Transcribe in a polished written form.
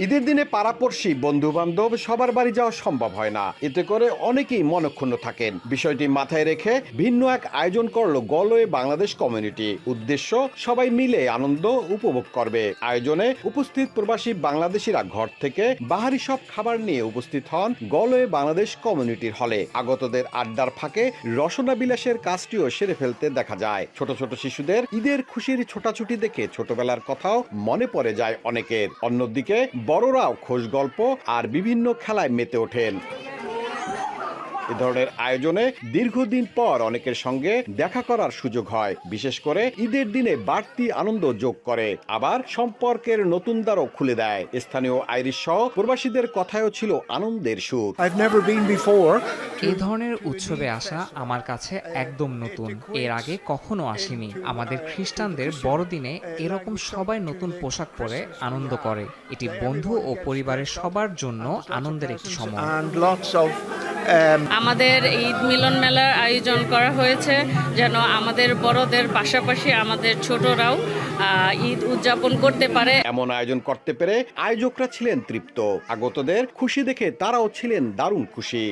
ঈদের দিনে পাড়াপড়শি বন্ধু বান্ধব সবার বাড়ি যাওয়া সম্ভব হয় না, এতে করে অনেকেই মনক্ষুণ্ণ থাকেন। বিষয়টি মাথায় রেখে ভিন্ন এক আয়োজন করলো গলওয়ে বাংলাদেশ কমিউনিটি। উদ্দেশ্য, সবাই মিলে আনন্দ উপভোগ করবে। আয়োজনে উপস্থিত প্রবাসী বাংলাদেশিরা ঘর থেকে বাহারি সব খাবার নিয়ে উপস্থিত হন গলওয়ে বাংলাদেশ কমিউনিটির হলে। আগতদের আড্ডার ফাঁকে রসনা বিলাসের কাজটিও সেরে ফেলতে দেখা যায়। ছোট ছোট শিশুদের ঈদের খুশির ছোটাছুটি দেখে ছোটবেলার কথাও মনে পড়ে যায় অনেকের। অন্যদিকে বড়রাও খোশ গল্প আর বিভিন্ন খেলায় মেতে ওঠেন। এ ধরনের আয়োজনে দীর্ঘদিন পর অনেকের সঙ্গে দেখা করার সুযোগ হয়, বিশেষ করে ঈদের দিনে বাড়তি আনন্দ যোগ করে, আবার সম্পর্কের নতুন দ্বারও খুলে দেয়। স্থানীয় আইরিশ সহ প্রবাসীদের কথায়ও ছিল আনন্দের সুর। এই ধরনের উৎসবে আসা আমার কাছে একদম নতুন, এর আগে কখনো আসিনি। আমাদের খ্রিস্টানদের বড়দিনে এরকম সবাই নতুন পোশাক পরে আনন্দ করে। এটি বন্ধু ও পরিবারের সবার জন্য আনন্দের একটি সময়। আমাদের ঈদ মিলন মেলার আয়োজন করা হয়েছে যেন আমাদের বড়দের পাশাপাশি আমাদের ছোটরাও ঈদ উদযাপন করতে পারে। এমন আয়োজন করতে পেরে আয়োজকরা ছিলেন তৃপ্ত। আগতদের খুশি দেখে তারাও ছিলেন দারুণ খুশি।